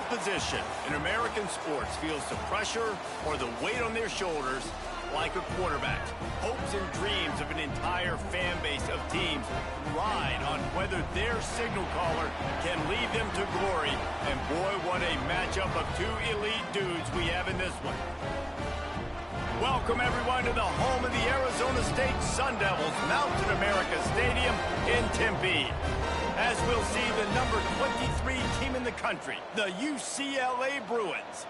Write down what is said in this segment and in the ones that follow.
position in American sports feels the pressure or the weight on their shoulders like a quarterback. Hopes and dreams of an entire fan base of teams ride on whether their signal caller can lead them to glory. And boy, what a matchup of two elite dudes we have in this one. Welcome, everyone, to the home of the Arizona State Sun Devils, Mountain America Stadium in Tempe. As we'll see the number 23 team in the country, the UCLA Bruins,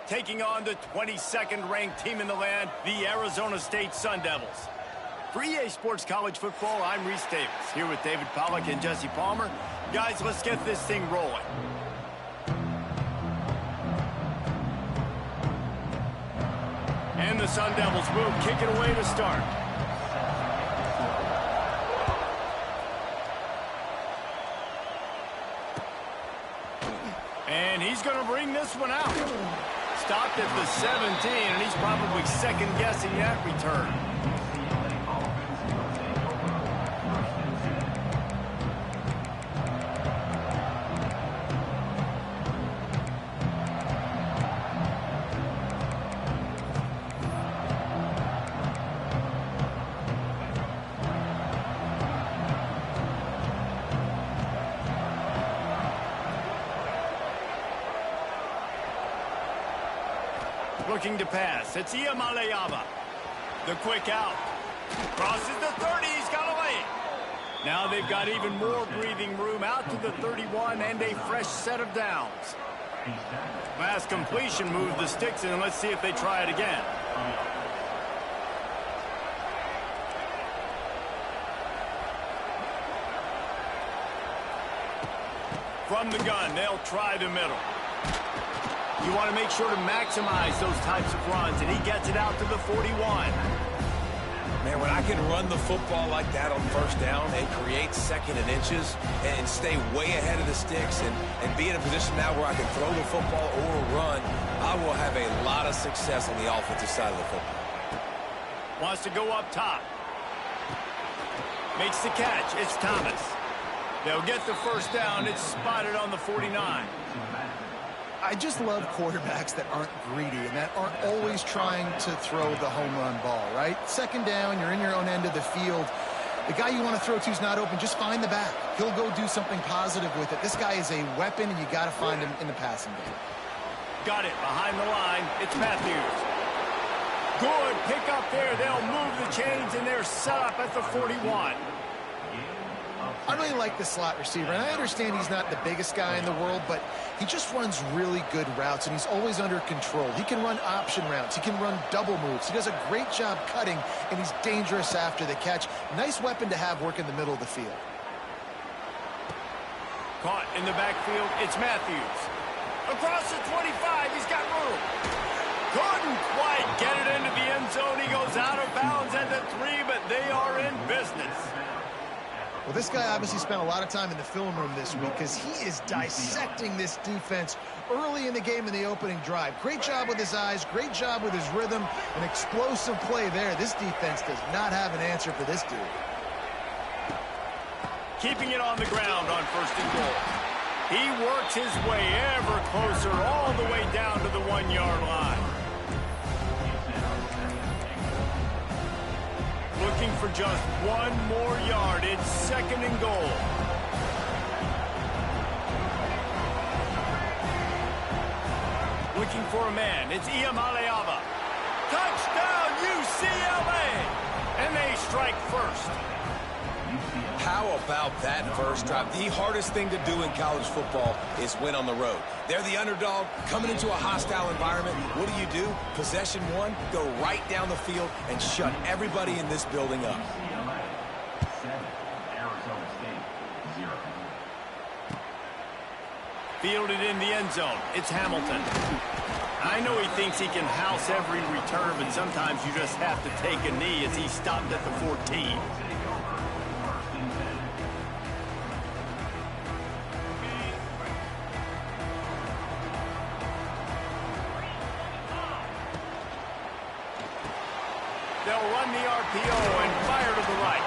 taking on the 22nd ranked team in the land, the Arizona State Sun Devils. For EA Sports College Football, I'm Reese Davis, here with David Pollack and Jesse Palmer. Guys, let's get this thing rolling. And the Sun Devils will kick it away to start. And he's going to bring this one out. Stopped at the 17, and he's probably second-guessing that return. Looking to pass. It's Iamaleava. The quick out. Crosses the 30. He's got away. Now they've got even more breathing room out to the 31 and a fresh set of downs. Last completion moved the sticks in. Let's see if they try it again. From the gun, they'll try the middle. You want to make sure to maximize those types of runs, and he gets it out to the 41. Man, when I can run the football like that on first down and create second and inches and stay way ahead of the sticks and be in a position now where I can throw the football or run, I will have a lot of success on the offensive side of the football. Wants to go up top. Makes the catch. It's Thomas. They'll get the first down. It's spotted on the 49. I just love quarterbacks that aren't greedy and that aren't always trying to throw the home run ball, right? Second down, you're in your own end of the field. The guy you want to throw to is not open. Just find the back. He'll go do something positive with it. This guy is a weapon, and you got to find him in the passing game. Got it behind the line. It's Matthews. Good pick up there. They'll move the chains, and they're set up at the 41. I really like the slot receiver, and I understand he's not the biggest guy in the world, but he just runs really good routes, and he's always under control. He can run option routes. He can run double moves. He does a great job cutting, and he's dangerous after the catch. Nice weapon to have work in the middle of the field. Caught in the backfield, it's Matthews. Across the 25, he's got room. Couldn't quite get it into the end zone. He goes out of bounds at the 3, but they are in business. Well, this guy obviously spent a lot of time in the film room this week because he is dissecting this defense early in the game in the opening drive. Great job with his eyes, great job with his rhythm, an explosive play there. This defense does not have an answer for this dude. Keeping it on the ground on first and goal. He works his way ever closer all the way down to the 1-yard line. Looking for just one more yard. It's second and goal. Looking for a man. It's Iamaleava. Touchdown, UCLA! And they strike first. How about that first drive? The hardest thing to do in college football is win on the road. They're the underdog coming into a hostile environment. What do? Possession one, go right down the field and shut everybody in this building up. Fielded in the end zone. It's Hamilton. I know he thinks he can house every return, but sometimes you just have to take a knee as he stopped at the 14. They'll run the RPO and fire to the right.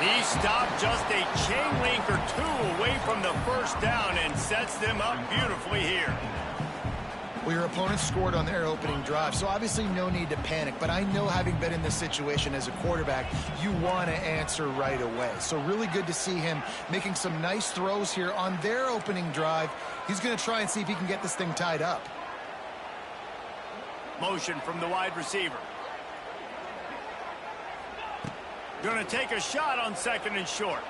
He stopped just a chain link or two away from the first down and sets them up beautifully here. Well, your opponent scored on their opening drive, so obviously no need to panic. But I know, having been in this situation as a quarterback, you want to answer right away. So really good to see him making some nice throws here on their opening drive. He's going to try and see if he can get this thing tied up. Motion from the wide receiver. Going to take a shot on 2nd and short.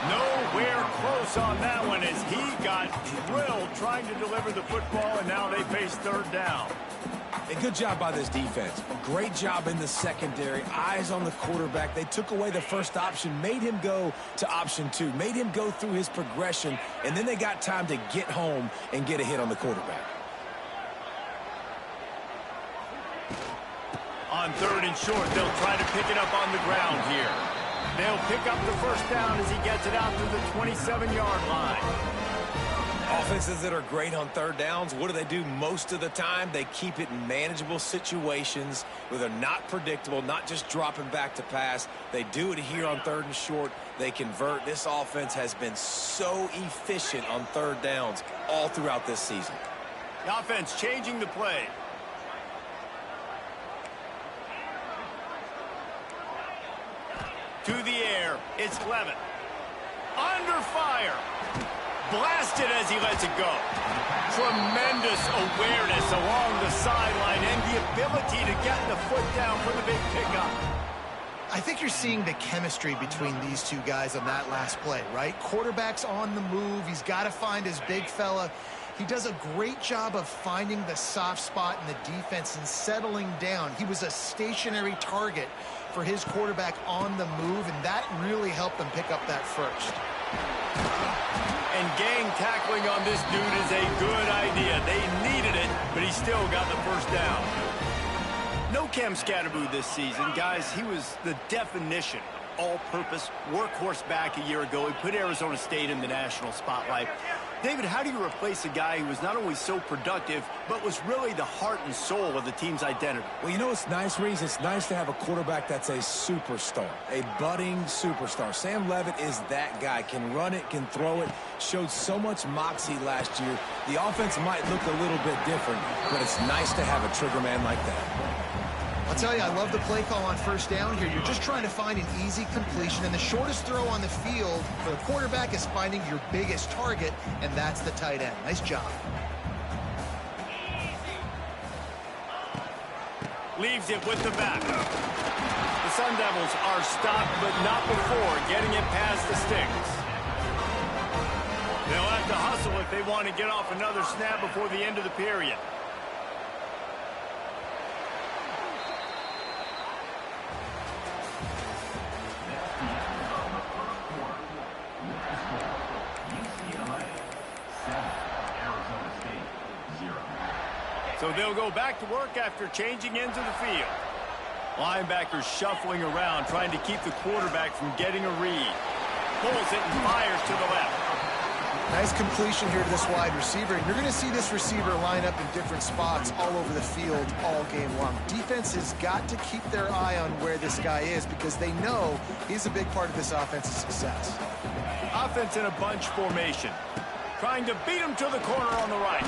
Nowhere close on that one as he got drilled trying to deliver the football, and now they face 3rd down. A good job by this defense. Great job in the secondary. Eyes on the quarterback. They took away the first option, made him go to option 2, made him go through his progression, and then they got time to get home and get a hit on the quarterback. On 3rd and short, they'll try to pick it up on the ground here. They'll pick up the first down as he gets it out to the 27-yard line. Offenses that are great on 3rd downs, what do most of the time? They keep it in manageable situations where they're not predictable, not just dropping back to pass. They do it here on 3rd and short. They convert. This offense has been so efficient on 3rd downs all throughout this season. The offense changing the play. To the air, it's Levin. Under fire. Blasted as he lets it go. Tremendous awareness along the sideline and the ability to get the foot down for the big pickup. I think you're seeing the chemistry between these two guys on that last play, right? Quarterback's on the move. He's got to find his big fella. He does a great job of finding the soft spot in the defense and settling down. He was a stationary target for his quarterback on the move, and that really helped them pick up that first. And gang tackling on this dude is a good idea. They needed it, but he still got the first down. No Cam Scatterboo this season. Guys, he was the definition all-purpose workhorse back a year ago. He put Arizona State in the national spotlight. David, how do you replace a guy who was not only so productive, but was really the heart and soul of the team's identity? Well, you know what's nice, Reese? It's nice to have a quarterback that's a superstar, a budding superstar. Sam Levitt is that guy. Can run it, can throw it, showed so much moxie last year. The offense might look a little bit different, but it's nice to have a trigger man like that. I'll tell you, I love the play call on 1st down here. You're just trying to find an easy completion, and the shortest throw on the field for the quarterback is finding your biggest target, and that's the tight end. Nice job. Leaves it with the back. The Sun Devils are stopped, but not before getting it past the sticks. They'll have to hustle if they want to get off another snap before the end of the period. So they'll go back to work after changing into the field. Linebackers shuffling around, trying to keep the quarterback from getting a read. Pulls it and fires to the left. Nice completion here to this wide receiver. You're going to see this receiver line up in different spots all over the field all game long. Defense has got to keep their eye on where this guy is because they know he's a big part of this offense's success. Offense in a bunch formation. Trying to beat him to the corner on the right.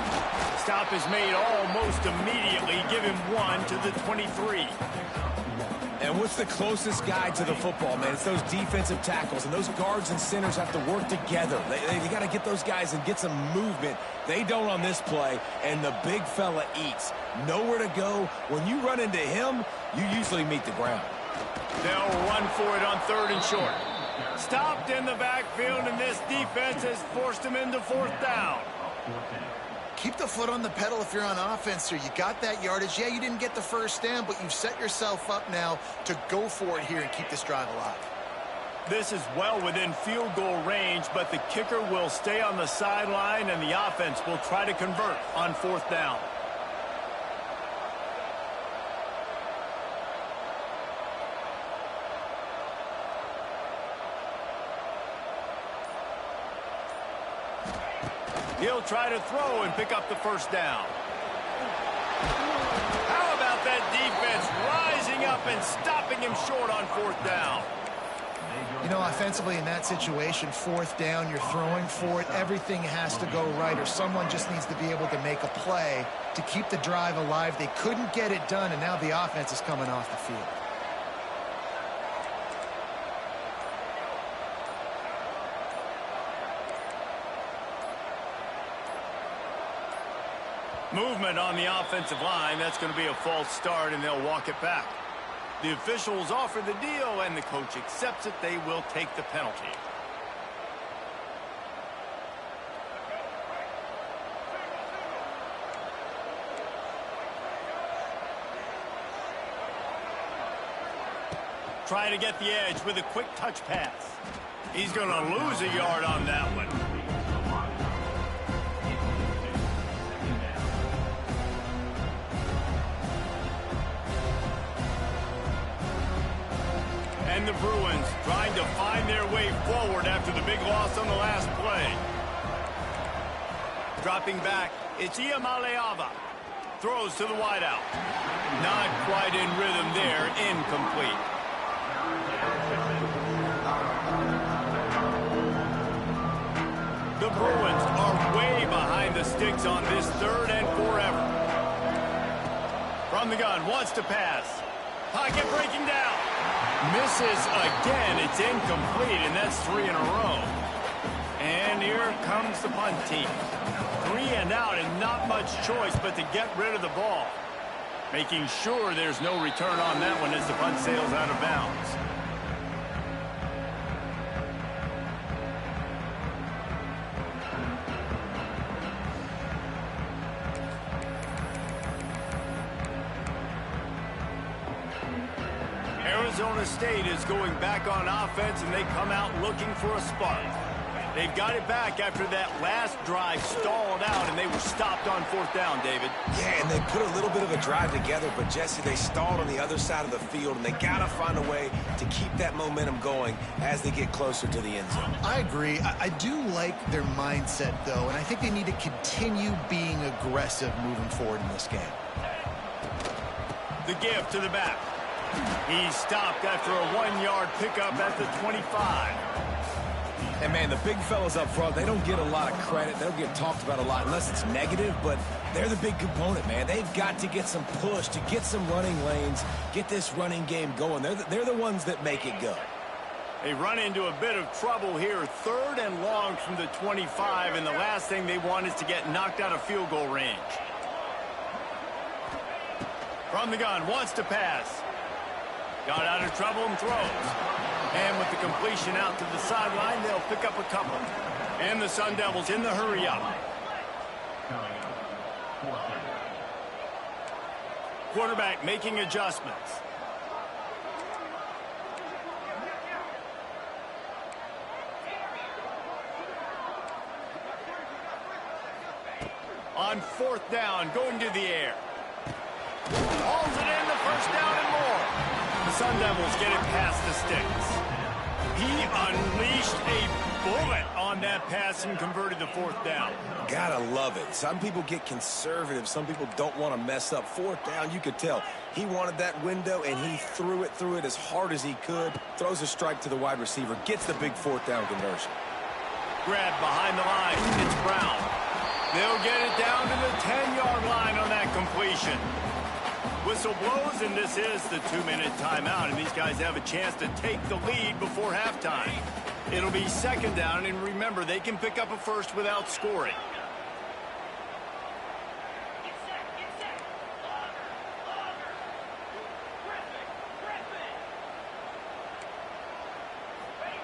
Stop is made almost immediately. Give him 1 to the 23. And what's the closest guy to the football, man? It's those defensive tackles, and those guards and centers have to work together. They got to get those guys and get some movement. They don't on this play, and the big fella eats. Nowhere to go. When you run into him, you usually meet the ground. They'll run for it on 3rd and short. Stopped in the backfield, and this defense has forced him into 4th down. Keep the foot on the pedal if you're on offense here. You got that yardage. Yeah, you didn't get the first down, but you've set yourself up now to go for it here and keep this drive alive. This is well within field goal range, but the kicker will stay on the sideline, and the offense will try to convert on 4th down. He'll try to throw and pick up the first down. How about that defense rising up and stopping him short on 4th down? You know, offensively in that situation, fourth down, you're throwing for it. Everything has to go right, or someone just needs to be able to make a play to keep the drive alive. They couldn't get it done, and now the offense is coming off the field. Movement on the offensive line. That's going to be a false start, and they'll walk it back. The officials offer the deal, and the coach accepts it. They will take the penalty. Try to get the edge with a quick touch pass. He's going to lose a yard on that one. And the Bruins trying to find their way forward after the big loss on the last play. Dropping back, it's Iamaleava. Throws to the wideout. Not quite in rhythm there, incomplete. The Bruins are way behind the sticks on this third and forever. From the gun, wants to pass. Pocket breaking down. Misses again. It's incomplete, and that's 3 in a row. And here comes the punt team. 3 and out, and not much choice but to get rid of the ball. Making sure there's no return on that one as the punt sails out of bounds. Arizona State is going back on offense, and they come out looking for a spark. They've got it back after that last drive stalled out, and they were stopped on fourth down, David. Yeah, and they put a little bit of a drive together, but, Jesse, they stalled on the other side of the field, and they got to find a way to keep that momentum going as they get closer to the end zone. I agree. I do like their mindset, though, and I think they need to continue being aggressive moving forward in this game. The give to the back. He stopped after a 1-yard pickup at the 25. And, man, the big fellas up front, they don't get a lot of credit. They don't get talked about a lot unless it's negative, but they're the big component, man. They've got to get some push, to get some running lanes, get this running game going. They're the ones that make it go. They run into a bit of trouble here. 3rd and long from the 25, and the last thing they want is to get knocked out of field goal range. From the gun, wants to pass. Got out of trouble and throws. And with the completion out to the sideline, they'll pick up a couple. And the Sun Devils in the hurry up. Quarterback making adjustments. On 4th down, going to the air. Hauls it in, the first down and more. The Sun Devils get it past the sticks. He unleashed a bullet on that pass and converted the 4th down. Gotta love it. Some people get conservative. Some people don't want to mess up. 4th down, you could tell. He wanted that window, and he threw it as hard as he could. Throws a strike to the wide receiver. Gets the big 4th down conversion. Grabbed behind the line. It's Brown. They'll get it down to the 10-yard line on that completion. Whistle blows, and this is the 2-minute timeout, and these guys have a chance to take the lead before halftime. It'll be 2nd down, and remember, they can pick up a first without scoring.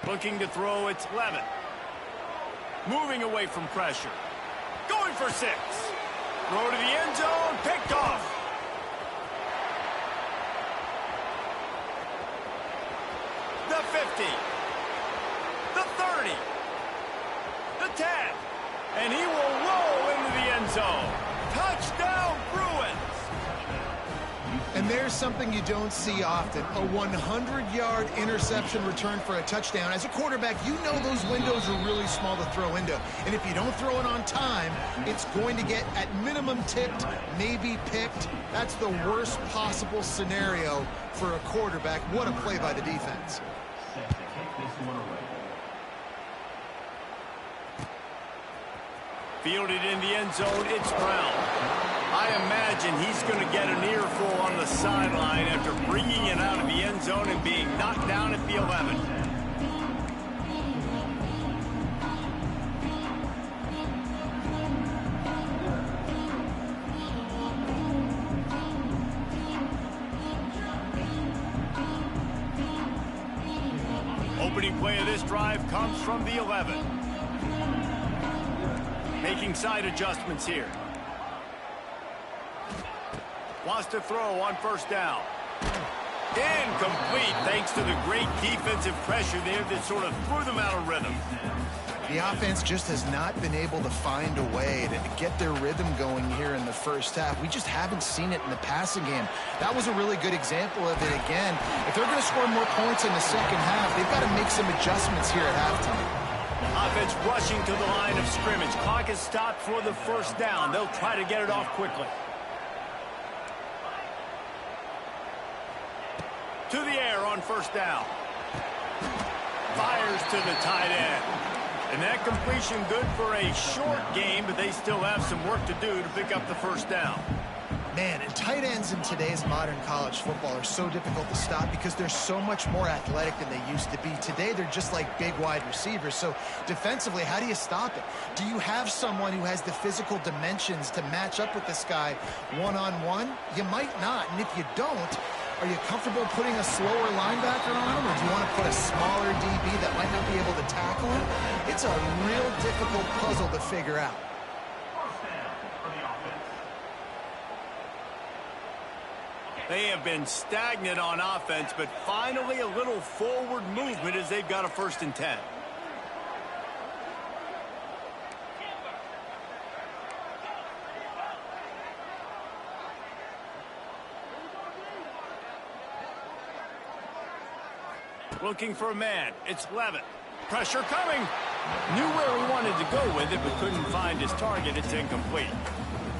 Looking to throw, it's Levin. Moving away from pressure. Going for 6. Throw to the end zone, picked off. The 50, the 30, the 10, and he will roll into the end zone. Touchdown, Bruins! And there's something you don't see often, a 100-yard interception return for a touchdown. As a quarterback, you know those windows are really small to throw into. And if you don't throw it on time, it's going to get at minimum tipped, maybe picked. That's the worst possible scenario for a quarterback. What a play by the defense. Fielded in the end zone, it's Brown. I imagine he's going to get an earful on the sideline after bringing it out of the end zone and being knocked down at the 11. Opening play of this drive comes from the 11. Making side adjustments here. Wants to throw on first down. Incomplete thanks to the great defensive pressure there that sort of threw them out of rhythm. The offense just has not been able to find a way to get their rhythm going here in the first half. We just haven't seen it in the passing game. That was a really good example of it again. If they're going to score more points in the second half, they've got to make some adjustments here at halftime. Offense rushing to the line of scrimmage. Clock is stopped for the first down. They'll try to get it off quickly. To the air on first down. Fires to the tight end. And that completion good for a short game, but they still have some work to do to pick up the first down. Man, and tight ends in today's modern college football are so difficult to stop because they're so much more athletic than they used to be. Today, they're just like big wide receivers. So defensively, how do you stop it? Do you have someone who has the physical dimensions to match up with this guy one-on-one? You might not. And if you don't, are you comfortable putting a slower linebacker on him, or do you want to put a smaller DB that might not be able to tackle him? It's a real difficult puzzle to figure out. They have been stagnant on offense, but finally a little forward movement as they've got a 1st and 10. Looking for a man. It's Levitt. Pressure coming. Knew where he wanted to go with it, but couldn't find his target. It's incomplete.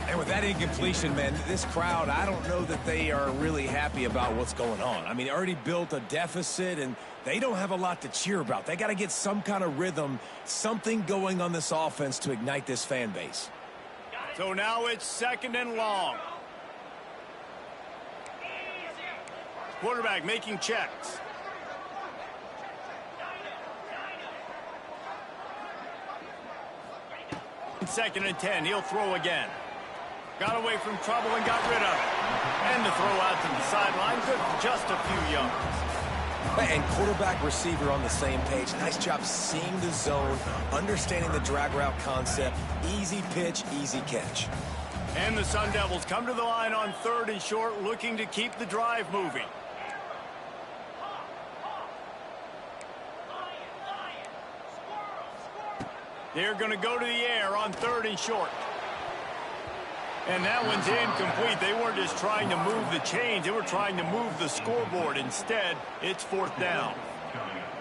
And with that incompletion, man, this crowd, I don't know that they are really happy about what's going on. I mean, they already built a deficit, and they don't have a lot to cheer about. They got to get some kind of rhythm, something going on this offense to ignite this fan base. So now it's 2nd and long. Quarterback making checks. 2nd and 10. He'll throw again. Got away from trouble and got rid of it. And the throw out to the sideline. Good for just a few yards. And quarterback receiver on the same page. Nice job seeing the zone, understanding the drag route concept. Easy pitch, easy catch. And the Sun Devils come to the line on 3rd and short, looking to keep the drive moving. They're going to go to the air on 3rd and short. And that one's incomplete. They weren't just trying to move the chains. They were trying to move the scoreboard. Instead, it's 4th down.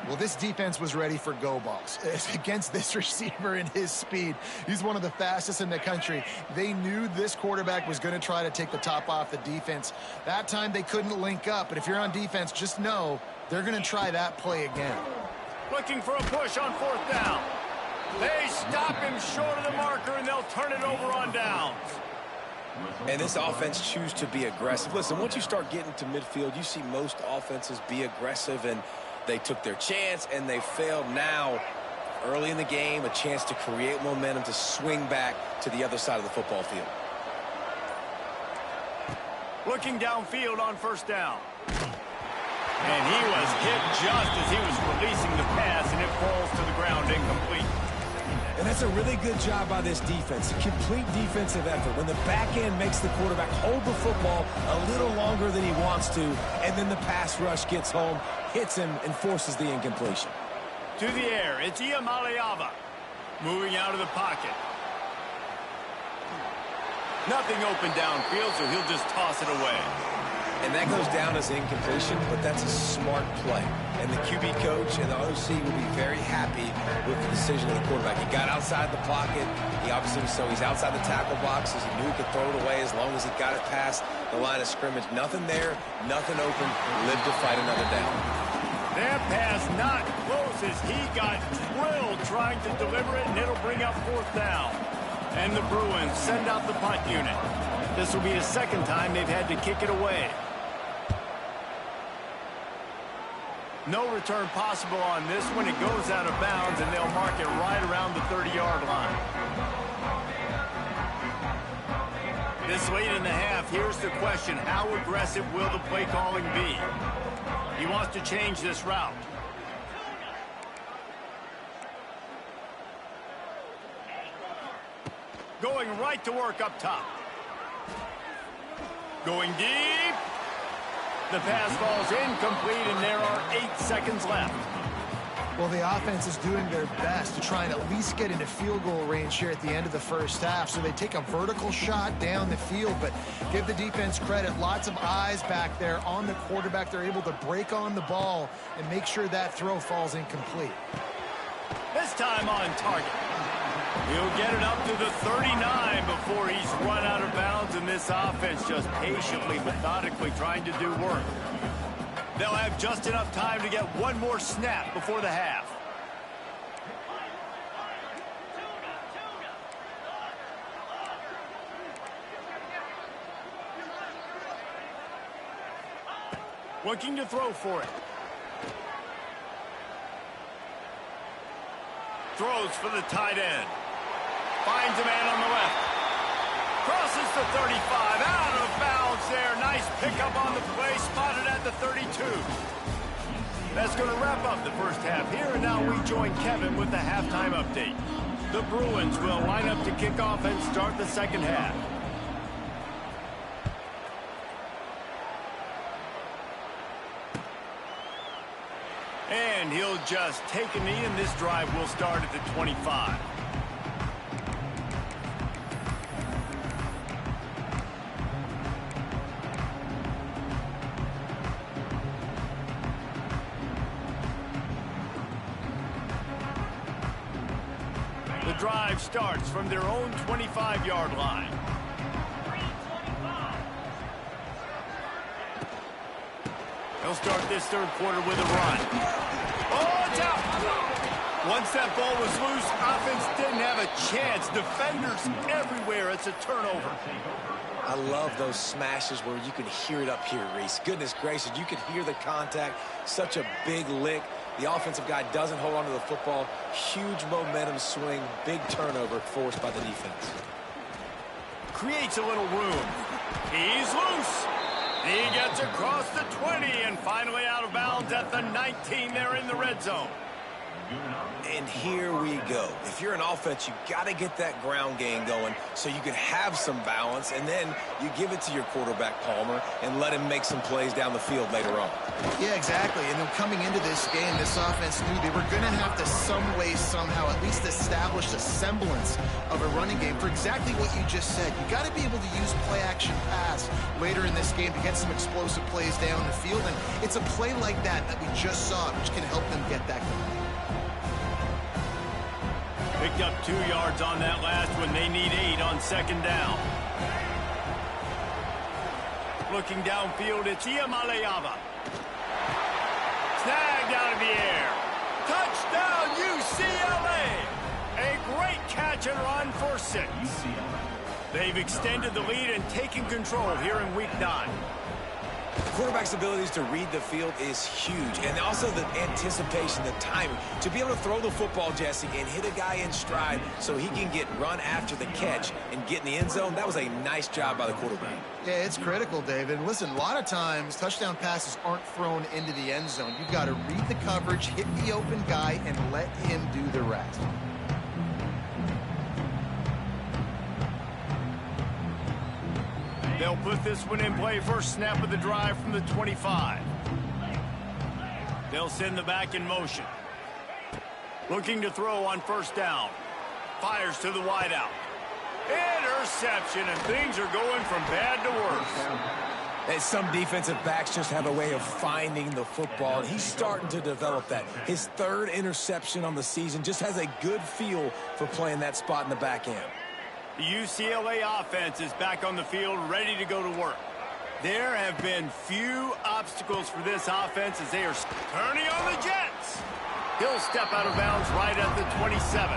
Well, this defense was ready for go balls against this receiver and his speed. He's one of the fastest in the country. They knew this quarterback was going to try to take the top off the defense. That time they couldn't link up. But if you're on defense, just know they're going to try that play again. Looking for a push on 4th down. They stop him short of the marker, and they'll turn it over on downs. And this offense chooses to be aggressive. Listen, once you start getting to midfield, you see most offenses be aggressive, and they took their chance, and they failed. Now, early in the game, a chance to create momentum to swing back to the other side of the football field. Looking downfield on 1st down. And he was hit just as he was releasing the pass, and it falls to the ground incomplete. And that's a really good job by this defense, a complete defensive effort. When the back end makes the quarterback hold the football a little longer than he wants to, and then the pass rush gets home, hits him, and forces the incompletion. To the air, it's Iamaleava moving out of the pocket. Nothing open downfield, so he'll just toss it away. And that goes down as incompletion, but that's a smart play. And the QB coach and the OC will be very happy with the decision of the quarterback. He got outside the pocket. He obviously, so he's outside the tackle boxes. He knew he could throw it away as long as he got it past the line of scrimmage. Nothing there, nothing open. Lived to fight another down. That pass not close as he got drilled trying to deliver it, and it'll bring up 4th down. And the Bruins send out the punt unit. This will be the second time they've had to kick it away. No return possible on this one. It goes out of bounds, and they'll mark it right around the 30-yard line. This late in the half, here's the question. How aggressive will the play calling be? He wants to change this route. Going right to work up top. Going deep. The pass falls incomplete, and there are 8 seconds left. Well, the offense is doing their best to try and at least get into field goal range here at the end of the first half. So they take a vertical shot down the field, but give the defense credit. Lots of eyes back there on the quarterback. They're able to break on the ball and make sure that throw falls incomplete. This time on target. He'll get it up to the 39 before he's run out of bounds, and this offense just patiently, methodically trying to do work. They'll have just enough time to get one more snap before the half. Looking to throw for it. Throws for the tight end. Finds a man on the left. Crosses the 35. Out of bounds there. Nice pickup on the play. Spotted at the 32. That's going to wrap up the first half here. And now we join Kevin with the halftime update. The Bruins will line up to kick off and start the second half. And he'll just take a knee, and this drive will start at the 25. The drive starts from their own 25-yard line. They'll start this third quarter with a run. Oh, it's out! Once that ball was loose, offense didn't have a chance. Defenders everywhere. It's a turnover. I love those smashes where you can hear it up here, Reese. Goodness gracious, you can hear the contact. Such a big lick. The offensive guy doesn't hold on to the football. Huge momentum swing. Big turnover forced by the defense. Creates a little room. He's loose. He gets across the 20 and finally out of bounds at the 19 there in the red zone. And here we go. If you're an offense, you got to get that ground game going so you can have some balance, and then you give it to your quarterback, Palmer, and let him make some plays down the field later on. Yeah, exactly. And then coming into this game, this offense knew they were going to have to some way, somehow, at least establish a semblance of a running game for exactly what you just said. You got to be able to use play-action pass later in this game to get some explosive plays down the field, and it's a play like that we just saw, which can help them get that going. Picked up 2 yards on that last one. They need 8 on second down. Looking downfield, it's Iamaleava. Snagged out of the air. Touchdown, UCLA! A great catch and run for 6. They've extended the lead and taken control here in Week 9. Quarterback's abilities to read the field is huge, and also the anticipation, the timing. To be able to throw the football, Jesse, and hit a guy in stride so he can get run after the catch and get in the end zone, that was a nice job by the quarterback. Yeah, it's critical, David. Listen, a lot of times touchdown passes aren't thrown into the end zone. You've got to read the coverage, hit the open guy, and let him do the rest. They'll put this one in play. First snap of the drive from the 25. They'll send the back in motion. Looking to throw on first down. Fires to the wideout. Interception, and things are going from bad to worse. And some defensive backs just have a way of finding the football, and he's starting to develop that. His 3rd interception on the season, just has a good feel for playing that spot in the back end. The UCLA offense is back on the field, ready to go to work. There have been few obstacles for this offense as they are turning on the Jets. He'll step out of bounds right at the 27.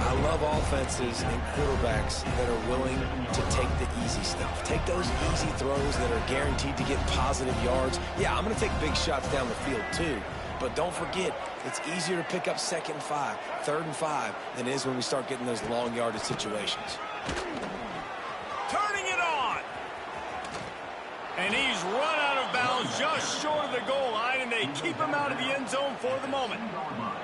I love offenses and quarterbacks that are willing to take the easy stuff. Take those easy throws that are guaranteed to get positive yards. Yeah, I'm going to take big shots down the field too. But don't forget, it's easier to pick up 2nd and 5, 3rd and 5 than it is when we start getting those long yardage situations. Turning it on. And he's run out of bounds just short of the goal line, and they keep him out of the end zone for the moment.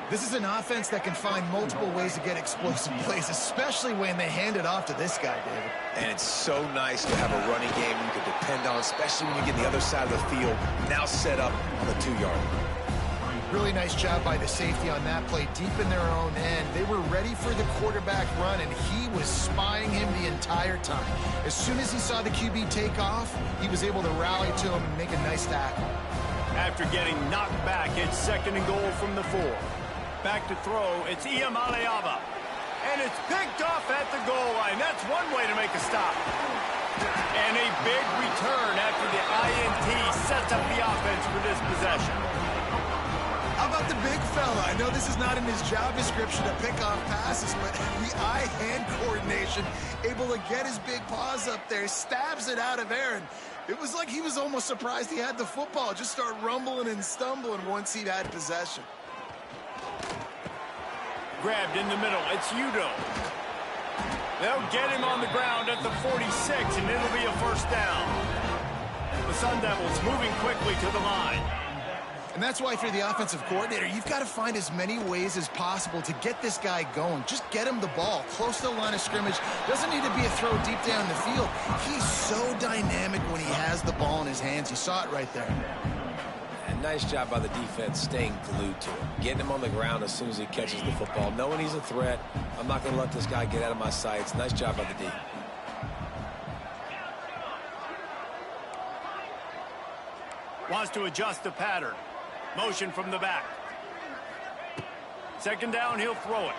This is an offense that can find multiple ways to get explosive plays, especially when they hand it off to this guy, David. And it's so nice to have a running game you can depend on, especially when you get the other side of the field, now set up on the 2-yard line. Really nice job by the safety on that play, deep in their own end. They were ready for the quarterback run, and he was spying him the entire time. As soon as he saw the QB take off, he was able to rally to him and make a nice tackle. After getting knocked back, it's 2nd and goal from the 4. Back to throw, it's Iamaleava. And it's picked off at the goal line. That's one way to make a stop. And a big return after the INT sets up the offense for this possession. How about the big fella? I know this is not in his job description to pick off passes, but the eye-hand coordination, able to get his big paws up there, stabs it out of air, and it was like he was almost surprised he had the football. Just start rumbling and stumbling once he'd had possession. Grabbed in the middle, it's Udo. They'll get him on the ground at the 46, and it'll be a 1st down. The Sun Devils moving quickly to the line. And that's why, if you're the offensive coordinator, you've got to find as many ways as possible to get this guy going. Just get him the ball close to the line of scrimmage. Doesn't need to be a throw deep down the field. He's so dynamic when he has the ball in his hands. You saw it right there. And nice job by the defense staying glued to him, getting him on the ground as soon as he catches the football, knowing he's a threat. I'm not going to let this guy get out of my sights. Nice job by the D. Wants to adjust the pattern. Motion from the back. 2nd down, he'll throw it.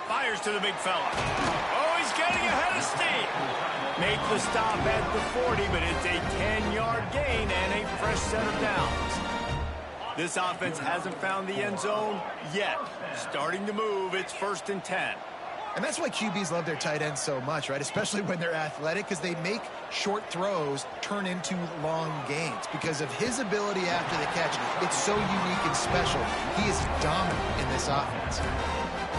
Fires to the big fella. Oh, he's getting ahead of steam. Make the stop at the 40, but it's a 10-yard gain and a fresh set of downs. This offense hasn't found the end zone yet. Starting to move, it's 1st and 10. And that's why QBs love their tight ends so much, right? Especially when they're athletic, because they make short throws turn into long gains. Because of his ability after the catch, it's so unique and special. He is dominant in this offense.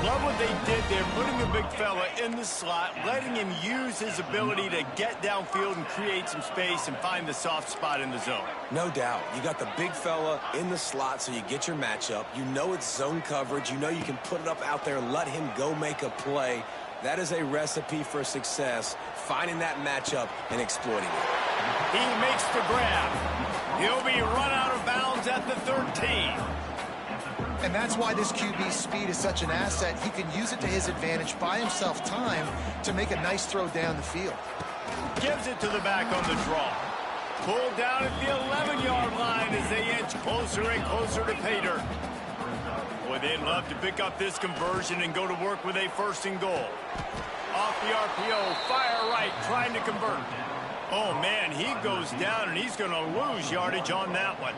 Love what they did there, putting the big fella in the slot, letting him use his ability to get downfield and create some space and find the soft spot in the zone. No doubt. You got the big fella in the slot, so you get your matchup. You know it's zone coverage. You know you can put it up out there and let him go make a play. That is a recipe for success, finding that matchup and exploiting it. He makes the grab. He'll be run out of bounds at the 13. And that's why this QB's speed is such an asset. He can use it to his advantage, buy himself time to make a nice throw down the field. Gives it to the back on the draw. Pulled down at the 11-yard line as they inch closer and closer to pay dirt. Boy, they'd love to pick up this conversion and go to work with a 1st and goal. Off the RPO, fire right, trying to convert. Oh, man, he goes down, and he's going to lose yardage on that one.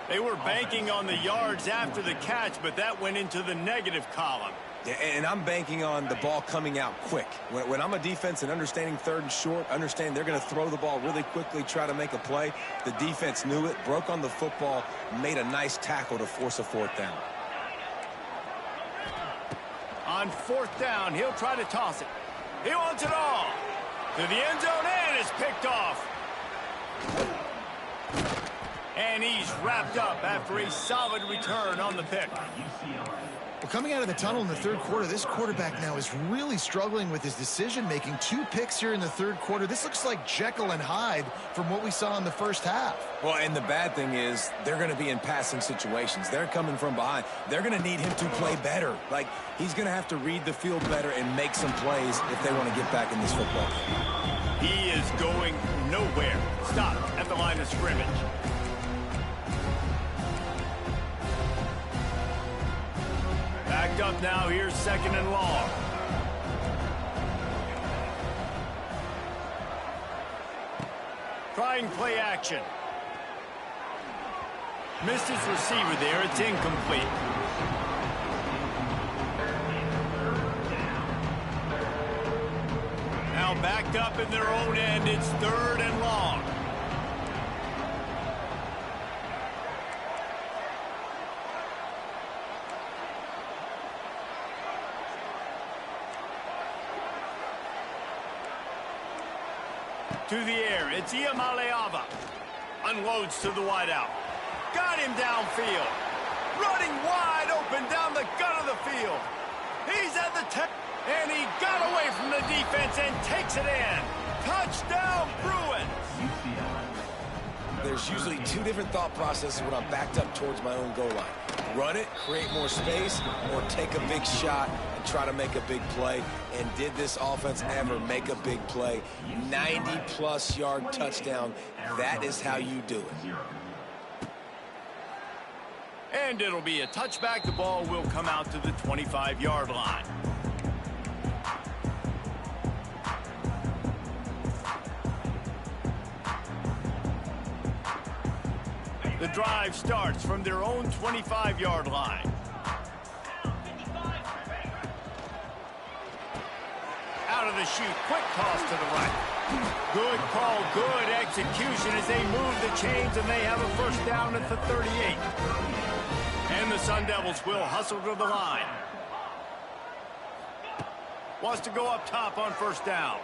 They were banking on the yards after the catch, but that went into the negative column. Yeah, and I'm banking on the ball coming out quick. When I'm a defense and understanding 3rd and short, understand they're going to throw the ball really quickly, try to make a play. The defense knew it, broke on the football, made a nice tackle to force a 4th down. On 4th down, he'll try to toss it. He wants it all. To the end zone, and it's picked off. And he's wrapped up after a solid return on the pick. Well, coming out of the tunnel in the 3rd quarter, this quarterback now is really struggling with his decision-making. 2 picks here in the 3rd quarter. This looks like Jekyll and Hyde from what we saw in the 1st half. Well, and the bad thing is they're going to be in passing situations. They're coming from behind. They're going to need him to play better. Like, he's going to have to read the field better and make some plays if they want to get back in this football game. He is going nowhere. Stop at the line of scrimmage. Backed up now, here's 2nd and long. Trying play action. Missed his receiver there, it's incomplete. Now backed up in their own end. It's 3rd and long. To the air, it's Iamaleava. Unloads to the wideout. Got him downfield. Running wide open down the gut of the field. He's at the 10, and he got away from the defense and takes it in. Touchdown, Bruins! There's usually 2 different thought processes when I'm backed up towards my own goal line. Run it, create more space, or take a big shot and try to make a big play. And did this offense ever make a big play? 90-plus yard touchdown. That is how you do it. And it'll be a touchback. The ball will come out to the 25-yard line. The drive starts from their own 25-yard line. Out of the chute, quick toss to the right. Good call, good execution as they move the chains, and they have a first down at the 38. And the Sun Devils will hustle to the line. Wants to go up top on first down.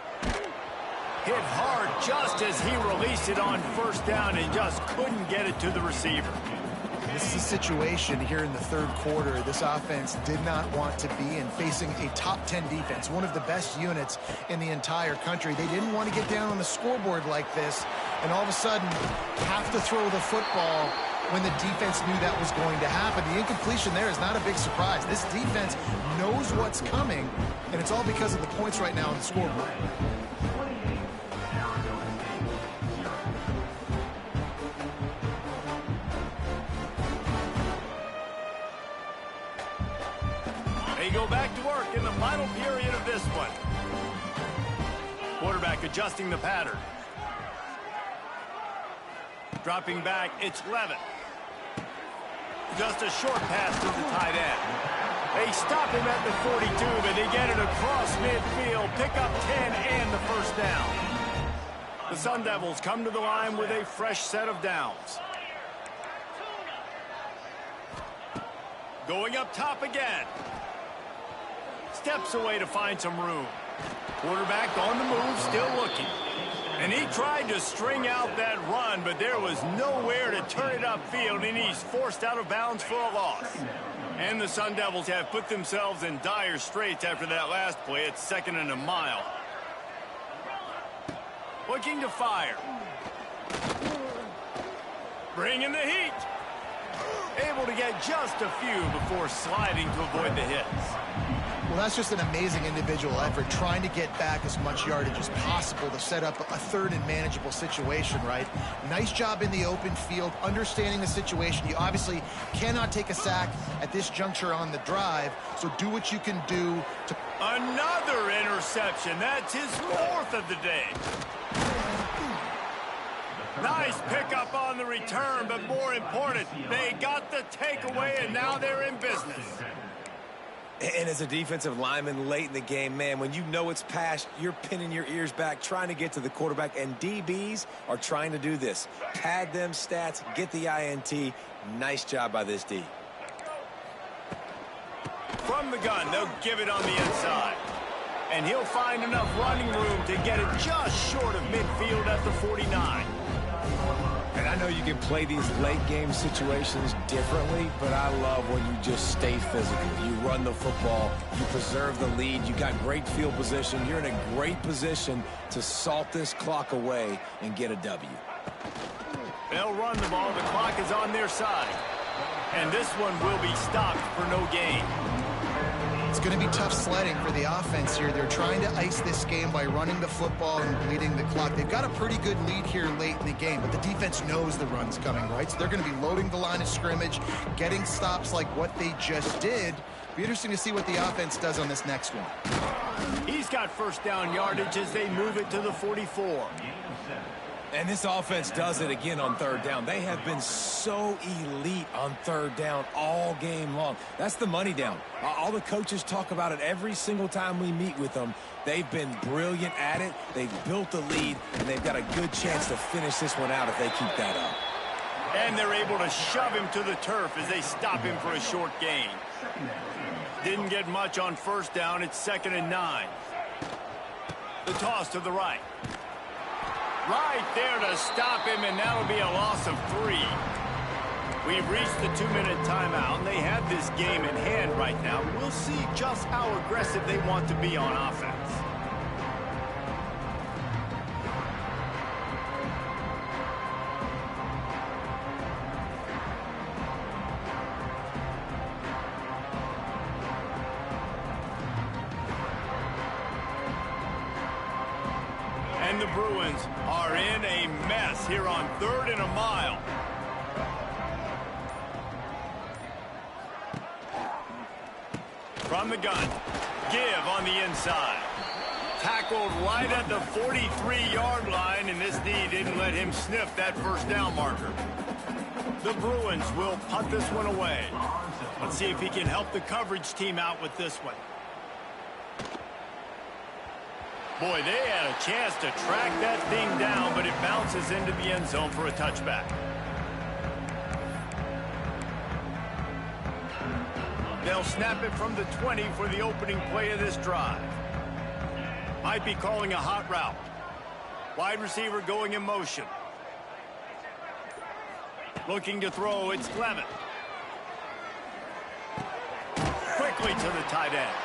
Hit hard just as he released it on first down and just couldn't get it to the receiver. This is a situation here in the 3rd quarter this offense did not want to be in, facing a top 10 defense, one of the best units in the entire country. They didn't want to get down on the scoreboard like this and all of a sudden have to throw the football when the defense knew that was going to happen. The incompletion there is not a big surprise. This defense knows what's coming, and it's all because of the points right now on the scoreboard. They go back to work in the final period of this one. Quarterback adjusting the pattern. Dropping back, it's Levitt. Just a short pass to the tight end. They stop him at the 42, but they get it across midfield, pick up 10 and the first down. The Sun Devils come to the line with a fresh set of downs. Going up top again. Steps away to find some room. Quarterback on the move, still looking. And he tried to string out that run, but there was nowhere to turn it upfield, and he's forced out of bounds for a loss. And the Sun Devils have put themselves in dire straits after that last play. It's 2nd and a mile. Looking to fire. Bringing the heat. Able to get just a few before sliding to avoid the hits. Well, that's just an amazing individual effort, trying to get back as much yardage as possible to set up a 3rd and manageable situation, right? Nice job in the open field, understanding the situation. You obviously cannot take a sack at this juncture on the drive, so do what you can do to... Another interception. That's his 4th of the day. Nice pickup on the return, but more important, they got the takeaway, and now they're in business. And as a defensive lineman late in the game, man, when you know it's past, you're pinning your ears back, trying to get to the quarterback, and DBs are trying to do this. Pad them stats, get the INT. Nice job by this D. From the gun, they'll give it on the inside. And he'll find enough running room to get it just short of midfield at the 49. And I know you can play these late-game situations differently, but I love when you just stay physical. You run the football, you preserve the lead, you got great field position, you're in a great position to salt this clock away and get a W. They'll run the ball, the clock is on their side. And this one will be stopped for no gain. It's going to be tough sledding for the offense here. They're trying to ice this game by running the football and bleeding the clock. They've got a pretty good lead here late in the game, but the defense knows the run's coming, right? So they're going to be loading the line of scrimmage, getting stops like what they just did. Be interesting to see what the offense does on this next one. He's got first down yardage as they move it to the 44. And this offense does it again on third down. They have been so elite on third down all game long. That's the money down. All the coaches talk about it every single time we meet with them. They've been brilliant at it. They've built the lead, and they've got a good chance to finish this one out if they keep that up. And they're able to shove him to the turf as they stop him for a short gain. Didn't get much on first down. It's 2nd and 9. The toss to the right. Right there to stop him, and that'll be a loss of 3. We've reached the 2-minute timeout, and they have this game in hand right now. We'll see just how aggressive they want to be on offense. And the Bruins are in a mess here on 3rd and a mile. From the gun, give on the inside. Tackled right at the 43-yard line, and this knee didn't let him sniff that first down marker. The Bruins will punt this one away. Let's see if he can help the coverage team out with this one. Boy, they had a chance to track that thing down, but it bounces into the end zone for a touchback. They'll snap it from the 20 for the opening play of this drive. Might be calling a hot route. Wide receiver going in motion. Looking to throw, it's Clement. Quickly to the tight end.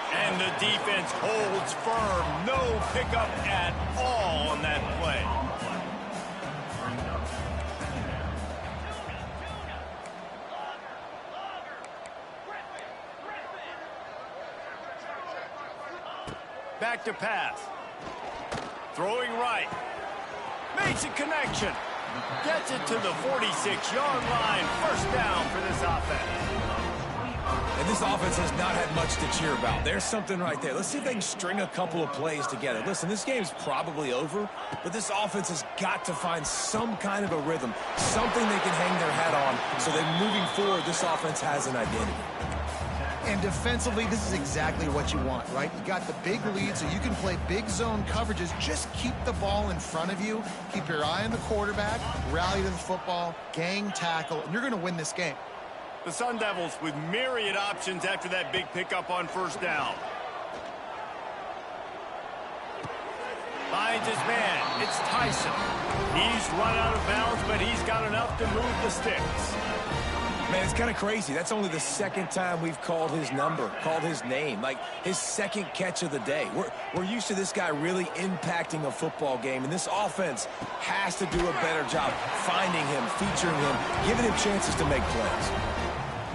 And the defense holds firm. No pickup at all on that play. Back to pass. Throwing right. Makes a connection. Gets it to the 46-yard line. First down for this offense. And this offense has not had much to cheer about. There's something right there. Let's see if they can string a couple of plays together. Listen, this game's probably over, but this offense has got to find some kind of a rhythm, something they can hang their hat on, so that moving forward, this offense has an identity. And defensively, this is exactly what you want, right? You got the big lead, so you can play big zone coverages. Just keep the ball in front of you. Keep your eye on the quarterback, rally to the football, gang tackle, and you're going to win this game. The Sun Devils with myriad options after that big pickup on first down. Finds his man. It's Tyson. He's run out of bounds, but he's got enough to move the sticks. Man, it's kind of crazy. That's only the second time we've called his number, called his name, like his second catch of the day. We're used to this guy really impacting a football game, and this offense has to do a better job finding him, featuring him, giving him chances to make plays.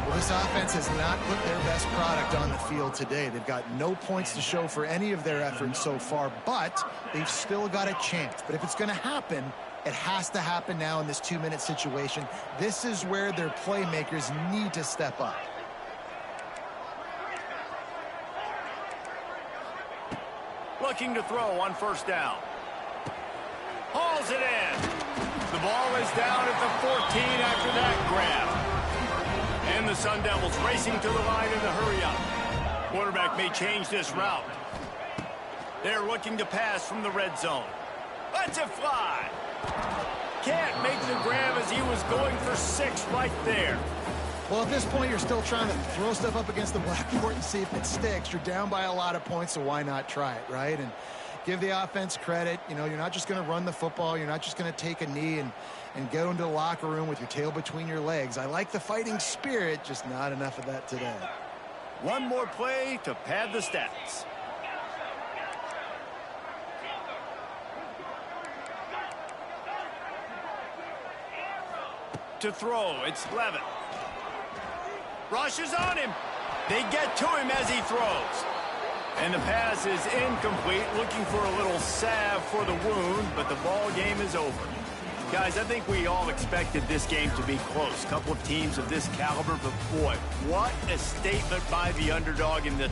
Well, this offense has not put their best product on the field today. They've got no points to show for any of their efforts so far, but they've still got a chance. But if it's going to happen, it has to happen now in this 2-minute situation. This is where their playmakers need to step up. Looking to throw on first down. Hauls it in. The ball is down at the 14 after that grab. And the Sun Devils racing to the line in the hurry-up. Quarterback may change this route. They're looking to pass from the red zone. Lets it fly. Can't make the grab as he was going for 6 right there. Well, at this point, you're still trying to throw stuff up against the blackboard and see if it sticks. You're down by a lot of points, so why not try it, right? And give the offense credit. You know, you're not just going to run the football. You're not just going to take a knee and go into the locker room with your tail between your legs. I like the fighting spirit, just not enough of that today. One more play to pad the stats. To throw, it's Levitt. Rushes on him. They get to him as he throws. And the pass is incomplete, looking for a little salve for the wound, but the ball game is over. Guys, I think we all expected this game to be close. Couple of teams of this caliber, but boy, what a statement by the underdog in the